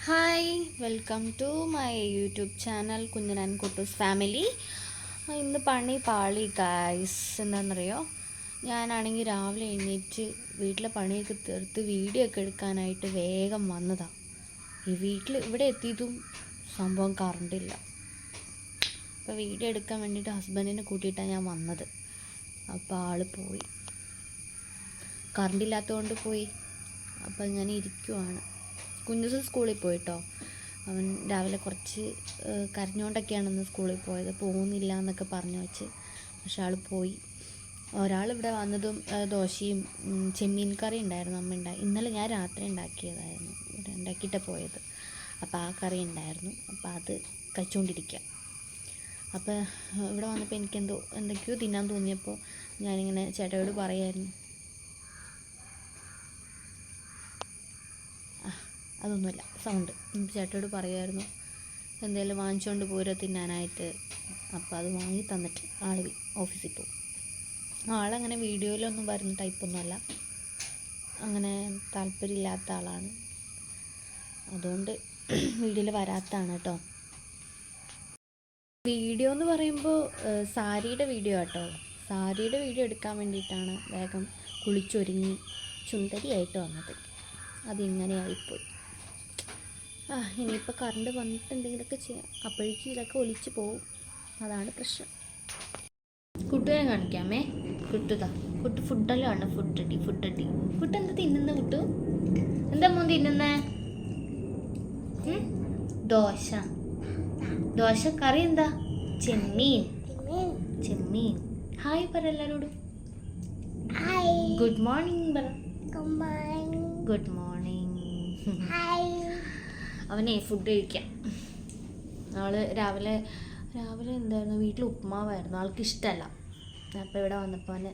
Hi, welcome to my YouTube channel Kunjan and Kuttoos family. ഇന്ന് പണി പാളി ഗായ്സ്. എന്താണെന്നറിയോ, ഞാനാണെങ്കിൽ രാവിലെ എഴുന്നേറ്റ് വീട്ടിലെ പണിയൊക്കെ തീർത്ത് വീഡിയോ ഒക്കെ എടുക്കാനായിട്ട് വേഗം വന്നതാണ്. ഇവിടെ എത്തിയതും സംഭവം കറണ്ടില്ല. അപ്പോൾ വീഡിയോ എടുക്കാൻ വേണ്ടിയിട്ട് ഹസ്ബൻഡിനെ കൂട്ടിയിട്ടാണ് ഞാൻ വന്നത്. അപ്പോൾ ആൾ പോയി, കറണ്ടില്ലാത്തതുകൊണ്ട് പോയി. അപ്പോൾ ഇങ്ങനെ ഇരിക്കുവാണ്. കുഞ്ഞുസ് സ്കൂളിൽ പോയിട്ടോ. അവൻ രാവിലെ കുറച്ച് കരഞ്ഞുകൊണ്ടൊക്കെയാണെന്ന് സ്കൂളിൽ പോയത്. പോകുന്നില്ല എന്നൊക്കെ പറഞ്ഞു വെച്ച്, പക്ഷെ ആൾ പോയി. ഒരാളിവിടെ വന്നതും ദോശയും ചെമ്മീൻ കറി ഉണ്ടായിരുന്നു. അമ്മ ഇന്നലെ ഞാൻ രാത്രി ഉണ്ടാക്കിയതായിരുന്നു, ഉണ്ടാക്കിയിട്ടാണ് പോയത്. അപ്പോൾ ആ കറി ഉണ്ടായിരുന്നു. അപ്പോൾ അത് കഴിച്ചുകൊണ്ടിരിക്കുക. അപ്പോൾ ഇവിടെ വന്നപ്പോൾ എന്തൊക്കെയോ തിന്നാൻ തോന്നിയപ്പോൾ ഞാനിങ്ങനെ ചേട്ടയോട് പറയായിരുന്നു, അതൊന്നുമില്ല സൗണ്ട്. ചേട്ടയോട് പറയുമായിരുന്നു എന്തെങ്കിലും വാങ്ങിച്ചുകൊണ്ട് പോരോ തിന്നാനായിട്ട്. അപ്പോൾ അത് വാങ്ങി തന്നിട്ട് ആൾ ഓഫീസിൽ പോകും. ആളങ്ങനെ വീഡിയോയിലൊന്നും വരുന്ന ടൈപ്പൊന്നുമല്ല, അങ്ങനെ താല്പര്യമില്ലാത്ത ആളാണ്. അതുകൊണ്ട് വീഡിയോയിൽ വരാത്തതാണ് കേട്ടോ. വീഡിയോ എന്ന് പറയുമ്പോൾ സാരിയുടെ വീഡിയോ കേട്ടോ. സാരിയുടെ വീഡിയോ എടുക്കാൻ വേണ്ടിയിട്ടാണ് വേഗം കുളിച്ചൊരുങ്ങി സുന്ദരിയായിട്ട് വന്നത്. അതിങ്ങനെയായിപ്പോയി. ഇനിയിപ്പോൾ കറണ്ട് വന്നിട്ട് എന്തെങ്കിലുമൊക്കെ ചെയ്യാം. അപ്പോഴേക്കും ഇതൊക്കെ ഒലിച്ച് പോവും. അതാണ് പ്രശ്നം. കുട്ടുവിനെ കാണിക്കാമേ. കുട്ടു ഫുഡെല്ലാം ആണ്. ഫുഡ് അടി. കുട്ടു എന്താ തിന്നുന്ന? കുട്ടു എന്താ മോൻ തിന്നുന്നേ? ദോശ കറി എന്താ? ചെമ്മീൻ. ഹായ് പറ എല്ലാവരോടും. ഗുഡ് മോർണിംഗ് പറ. Good morning. അവനെ ഫുഡ് കഴിക്കാം. രാവിലെ എന്തായിരുന്നു, വീട്ടിൽ ഉപ്പുമാവായിരുന്നു. ആൾക്ക് ഇഷ്ടമല്ല. അപ്പോൾ ഇവിടെ വന്നപ്പോൾ അവന്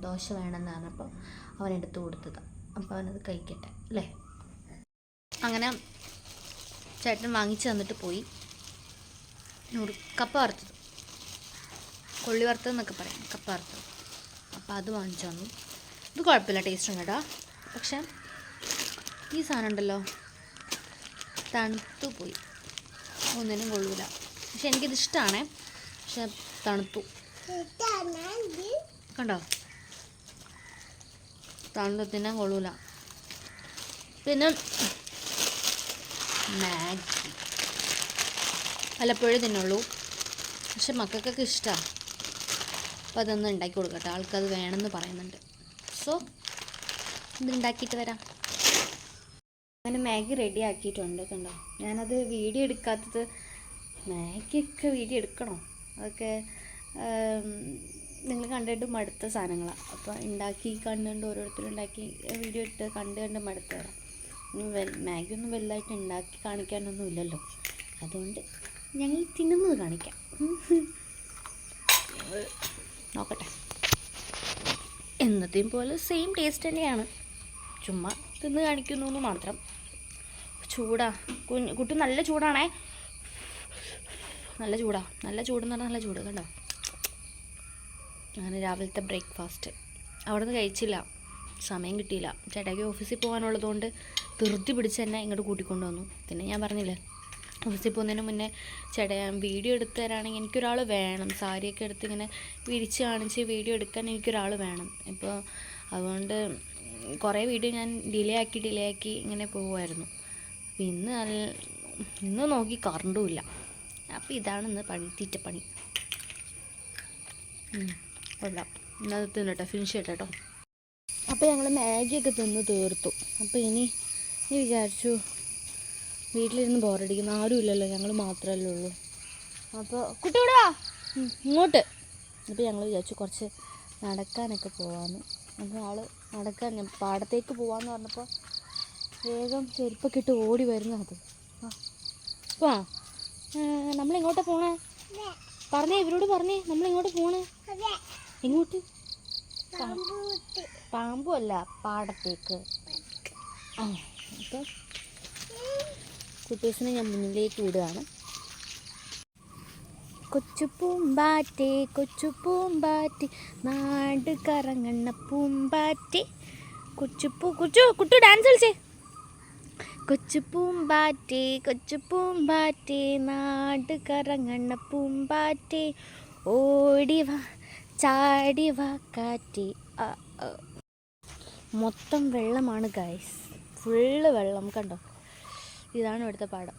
ദോശ വേണമെന്ന് പറഞ്ഞപ്പോൾ അവനെടുത്ത് കൊടുത്തതാണ്. അപ്പോൾ അവനത് കഴിക്കട്ടെ അല്ലേ. അങ്ങനെ ചേട്ടൻ വാങ്ങിച്ച് തന്നിട്ട് പോയി. കപ്പ വറുത്തത്, കൊള്ളി വറുത്തതെന്നൊക്കെ പറയും, കപ്പ വറുത്തത്. അപ്പോൾ അത് വാങ്ങിച്ചു തന്നു. ഇത് കുഴപ്പമില്ല, ടേസ്റ്റ് ഉണ്ട് കേട്ടോ. പക്ഷേ ഈ സാധനം ഉണ്ടല്ലോ, തണുത്തു പോയി, ഒന്നിനും കൊള്ളൂല. പക്ഷെ എനിക്കിത് ഇഷ്ടമാണേ, പക്ഷെ തണുത്തു. കണ്ടോ, തണുത്തിനും കൊള്ളൂല. പിന്നെ മാഗി വല്ലപ്പോഴും തിന്നുള്ളൂ, പക്ഷെ മക്കൾക്കൊക്കെ ഇഷ്ടമാണ്. അപ്പോൾ അതൊന്ന് ഉണ്ടാക്കി കൊടുക്കട്ടെ. ആൾക്കത് വേണമെന്ന് പറയുന്നുണ്ട്. സോ ഇത് ഉണ്ടാക്കിയിട്ട് വരാം. അങ്ങനെ മാഗി റെഡി ആക്കിയിട്ടുണ്ട്. കണ്ടോ, ഞാനത് വീഡിയോ എടുക്കാത്തത്. മാഗിയൊക്കെ വീഡിയോ എടുക്കണോ? അതൊക്കെ നിങ്ങൾ കണ്ടിട്ട് മടുത്ത സാധനങ്ങളാണ്. അപ്പോൾ ഉണ്ടാക്കി കണ്ടുകൊണ്ട് ഓരോരുത്തരുണ്ടാക്കി വീഡിയോ ഇട്ട് കണ്ട് മടുത്ത് വരാം. മാഗി ഒന്നും വലുതായിട്ട് ഉണ്ടാക്കി കാണിക്കാനൊന്നും ഇല്ലല്ലോ. അതുകൊണ്ട് ഞങ്ങൾ തിന്നുന്നത് കാണിക്കാം. നോക്കട്ടെ. എന്നത്തെയും പോലെ സെയിം ടേസ്റ്റ് തന്നെയാണ്, ചുമ്മാ തിന്ന് കാണിക്കുന്നു എന്ന് മാത്രം. ചൂടാ കുട്ടി, നല്ല ചൂടാണേ. നല്ല ചൂടെന്ന് പറഞ്ഞാൽ നല്ല ചൂട്. കണ്ടോ, അങ്ങനെ രാവിലത്തെ ബ്രേക്ക്ഫാസ്റ്റ് അവിടെ നിന്ന് കഴിച്ചില്ല, സമയം കിട്ടിയില്ല. ചേട്ടായിക്ക് ഓഫീസിൽ പോകാനുള്ളതുകൊണ്ട് ധൃതി പിടിച്ച് തന്നെ ഇങ്ങോട്ട് കൂട്ടിക്കൊണ്ട് വന്നു. പിന്നെ ഞാൻ പറഞ്ഞില്ലേ, ഓഫീസിൽ പോകുന്നതിന് മുന്നേ ചേട്ടാ വീഡിയോ എടുത്ത് തരാണെങ്കിൽ എനിക്കൊരാൾ വേണം. സാരിയൊക്കെ എടുത്ത് ഇങ്ങനെ വിരിച്ച് കാണിച്ച് വീഡിയോ എടുക്കാൻ എനിക്കൊരാൾ വേണം. ഇപ്പോൾ അതുകൊണ്ട് കുറേ വീഡിയോ ഞാൻ ഡിലേ ആക്കി ഇങ്ങനെ പോകുമായിരുന്നു. അപ്പോൾ ഇന്ന് നോക്കി കറണ്ടും ഇല്ല. അപ്പോൾ ഇതാണ് ഇന്ന് തീറ്റപ്പണി. കൊള്ളാം. ഇന്നത് തിന്നട്ടെ, ഫിനിഷ് ചെയ്യട്ടെ കേട്ടോ. അപ്പോൾ ഞങ്ങൾ മാഗിയൊക്കെ തിന്ന് തീർത്തു. അപ്പോൾ ഇനി വിചാരിച്ചു വീട്ടിലിരുന്ന് ബോറടിക്കുന്നു, ആരും ഇല്ലല്ലോ, ഞങ്ങൾ മാത്രമല്ലേ ഉള്ളൂ. അപ്പോൾ കുട്ടി ഇവിടെ വാ, ഇങ്ങോട്ട്. അപ്പോൾ ഞങ്ങൾ വിചാരിച്ചു കുറച്ച് നടക്കാനൊക്കെ പോകാമെന്ന്. അപ്പോൾ നടക്കാൻ പാടത്തേക്ക് പോകാമെന്ന് പറഞ്ഞപ്പോൾ വേഗം ചെരുപ്പൊക്കെ ഇട്ട് ഓടി വരുന്നു. അത് നമ്മളിങ്ങോട്ടാണ് പോണേ? ഇവരോട് പറഞ്ഞേ, നമ്മളിങ്ങോട്ട് പോണേ. എങ്ങോട്ട്? പാമ്പും അല്ല, പാടത്തേക്ക്. അപ്പോൾ കുട്ടീസിനെ ഞാൻ മുന്നിലേക്ക് വിടുകയാണ്. കൊച്ചു പൂമ്പാറ്റേ നാട് കറങ്ങണ പൂമ്പാറ്റേ. കുട്ടു ഡാൻസ് കളിച്ചേ. കൊച്ചു പൂമ്പാറ്റേ നാട് കറങ്ങണ പൂമ്പാറ്റേ ഓടിവാ ചാടിവാ കാറ്റേ. മൊത്തം വെള്ളമാണ് ഗൈസ്, ഫുള്ള് വെള്ളം കണ്ടോ. ഇതാണ് ഇവിടുത്തെ പാടം.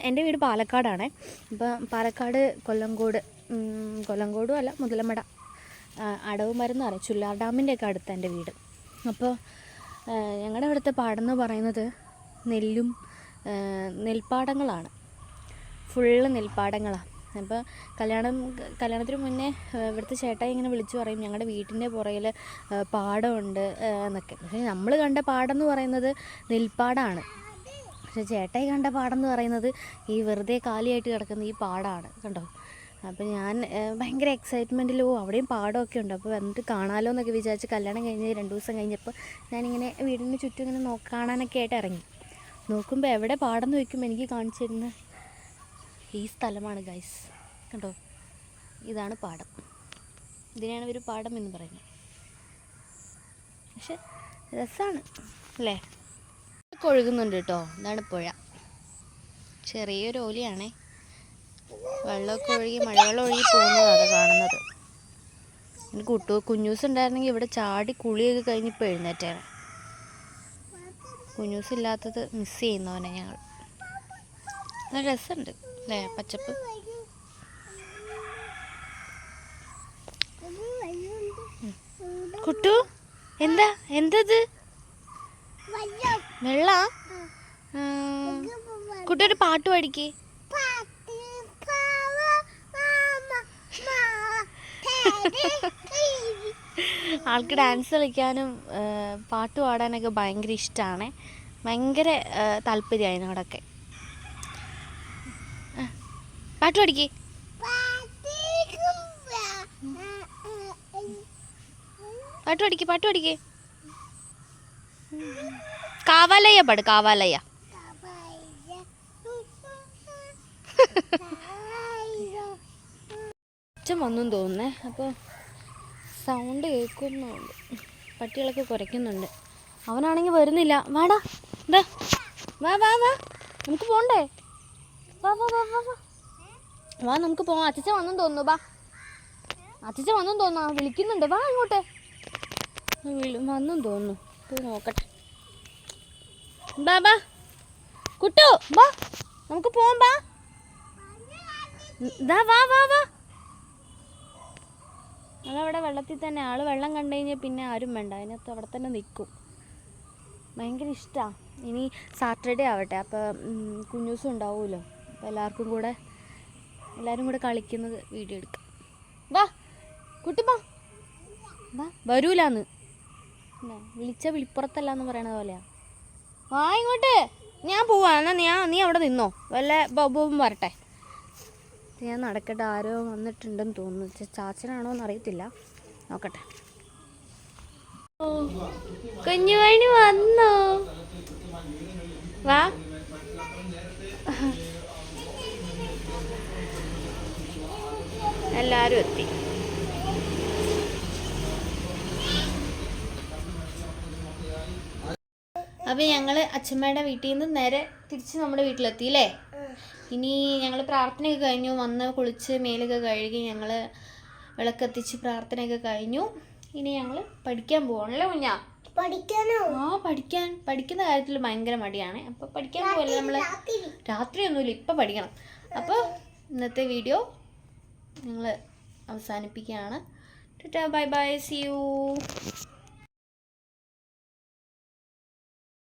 എൻ്റെ വീട് പാലക്കാടാണ്. ഇപ്പം പാലക്കാട് കൊല്ലങ്കോടും അല്ല, മുതലമട അടവുമരുന്ന് പറയും, ചുല്ലാർ ഡാമിൻ്റെയൊക്കെ അടുത്ത് എൻ്റെ വീട്. അപ്പോൾ ഞങ്ങളുടെ ഇവിടുത്തെ പാടം എന്ന് പറയുന്നത് നെൽപ്പാടങ്ങളാണ്, ഫുള്ള് നെൽപ്പാടങ്ങളാണ്. അപ്പോൾ കല്യാണത്തിന് മുന്നേ ഇവിടുത്തെ ചേട്ടായി ഇങ്ങനെ വിളിച്ചു പറയും ഞങ്ങളുടെ വീട്ടിൻ്റെ പുറകിൽ പാടമുണ്ട് എന്നൊക്കെ. പക്ഷേ നമ്മൾ കണ്ട പാടം എന്ന് പറയുന്നത് നെൽപ്പാടമാണ്. പക്ഷേ ചേട്ടായി കണ്ട പാടം എന്ന് പറയുന്നത് ഈ വെറുതെ കാലിയായിട്ട് കിടക്കുന്ന ഈ പാടമാണ് കണ്ടോ. അപ്പോൾ ഞാൻ ഭയങ്കര എക്സൈറ്റ്മെൻറ്റിലോ അവിടെയും പാടമൊക്കെ ഉണ്ട്, അപ്പോൾ വന്നിട്ട് കാണാമല്ലോ എന്നൊക്കെ വിചാരിച്ച് കല്യാണം കഴിഞ്ഞ് 2 ദിവസം കഴിഞ്ഞപ്പോൾ ഞാനിങ്ങനെ വീടിന് ചുറ്റും ഇങ്ങനെ കാണാനൊക്കെ ആയിട്ട് ഇറങ്ങി. നോക്കുമ്പോൾ എവിടെ പാടം എന്ന് വയ്ക്കുമ്പോൾ എനിക്ക് കാണിച്ചു തരുന്ന ഈ സ്ഥലമാണ് ഗൈസ്, കണ്ടോ. ഇതാണ് പാടം, ഇതിനാണ് ഒരു പാടം എന്ന് പറയുന്നത്. പക്ഷെ രസമാണ് അല്ലേ. ഒഴുകുന്നുണ്ട് കേട്ടോ, ഇതാണ് പുഴ. ചെറിയൊരു ഓലിയാണേ, വെള്ളമൊക്കെ ഒഴുകി മഴവെള്ളം ഒഴുകി പോകുന്നതാണ് കാണുന്നത്. കുഞ്ഞൂസ് ഉണ്ടായിരുന്നെങ്കിൽ ഇവിടെ ചാടി കുളിയൊക്കെ കഴിഞ്ഞിപ്പോൾ എഴുന്നേറ്റാണ്. കുഞ്ഞൂസ് ഇല്ലാത്തത് മിസ് ചെയ്യുന്നവനെ ഞങ്ങൾ. നല്ല രസമുണ്ട് അല്ലേ, പച്ചപ്പ്. കുട്ടു എന്തത് വെള്ള? കുട്ടി ഒരു പാട്ട് പാടിക്കേ. ആൾക്ക് ഡാൻസ് കളിക്കാനും പാട്ട് പാടാനൊക്കെ ഭയങ്കര ഇഷ്ടമാണ്, ഭയങ്കര താല്പര്യമായി അതിനോടൊക്കെ. പാട്ട് പാടിക്കേ. പാട്ട് പാടിക്കേ. കാവാലയ്യ പാട്, കാവാലയ്യ. അച്ഛൻ വന്നു തോന്നുന്നേ, അപ്പോൾ സൗണ്ട് കേൾക്കുന്നുണ്ട്, പട്ടികളൊക്കെ കുരയ്ക്കുന്നുണ്ട്. അവനാണെങ്കിൽ വരുന്നില്ല. വാടാ, എന്താ വാ വാ വാ, നമുക്ക് പോണ്ടേ? വാ വാ വാ വാ വാ, നമുക്ക് പോവാം. അച്ഛൻ വന്നു തോന്നുന്നു, വാ. അച്ഛൻ വന്നു തോന്നുന്നു, വിളിക്കുന്നുണ്ട്, വാ ഇങ്ങോട്ട്. വന്നു തോന്നുന്നു, പോയി നോക്കട്ടെ. ബാ ബാ കുട്ടു, വാ നമുക്ക് പോവാം, ബാ. വാ വാ വാ. അതവിടെ വെള്ളത്തിൽ തന്നെ, ആൾ വെള്ളം കണ്ടു കഴിഞ്ഞാൽ പിന്നെ ആരും വേണ്ട, അതിനകത്ത് അവിടെ തന്നെ നിൽക്കും. ഭയങ്കര ഇഷ്ടമാണ്. ഇനി സാറ്റർഡേ ആവട്ടെ, അപ്പോൾ കുഞ്ഞൂസും ഉണ്ടാവുമല്ലോ, അപ്പോൾ എല്ലാവരും കൂടെ കളിക്കുന്നത് വീഡിയോ എടുക്കാം. വാ കുട്ടി, വാ. വരൂലാന്ന് വിളിച്ച വിളിപ്പുറത്തല്ല എന്ന് പറയണ പോലെയാ. വാ ഇങ്ങോട്ട്, ഞാൻ പോവാ. എന്നാൽ നീ അവിടെ നിന്നോ, വല്ല ബോബും വരട്ടെ. ഞാൻ നടക്കട്ടെ, ആരോ വന്നിട്ടുണ്ടെന്ന് തോന്നുന്നു. ചാച്ചനാണോ എന്ന് അറിയത്തില്ല, നോക്കട്ടെ. കുഞ്ഞുമണി വന്നോ? വാ. എല്ലാവരും എത്തി. അപ്പോൾ ഞങ്ങൾ അച്ഛമ്മയുടെ വീട്ടിൽ നിന്ന് നേരെ തിരിച്ച് നമ്മുടെ വീട്ടിലെത്തി അല്ലേ. ഇനി ഞങ്ങൾ പ്രാർത്ഥനയൊക്കെ കഴിഞ്ഞു, വന്ന് കുളിച്ച് മേലൊക്കെ കഴുകി ഞങ്ങൾ വിളക്കെത്തിച്ച് പ്രാർത്ഥനയൊക്കെ കഴിഞ്ഞു. ഇനി ഞങ്ങൾ പഠിക്കാൻ പോവാണല്ലേ കുഞ്ഞാ? പഠിക്കുന്ന കാര്യത്തിൽ ഭയങ്കര മടിയാണ്. അപ്പോൾ പഠിക്കാൻ പോവല്ലേ നമ്മൾ, രാത്രിയൊന്നുമില്ല, ഇപ്പം പഠിക്കണം. അപ്പോൾ ഇന്നത്തെ വീഡിയോ ഞങ്ങൾ അവസാനിപ്പിക്കുകയാണ്. Tata, bye bye, see U.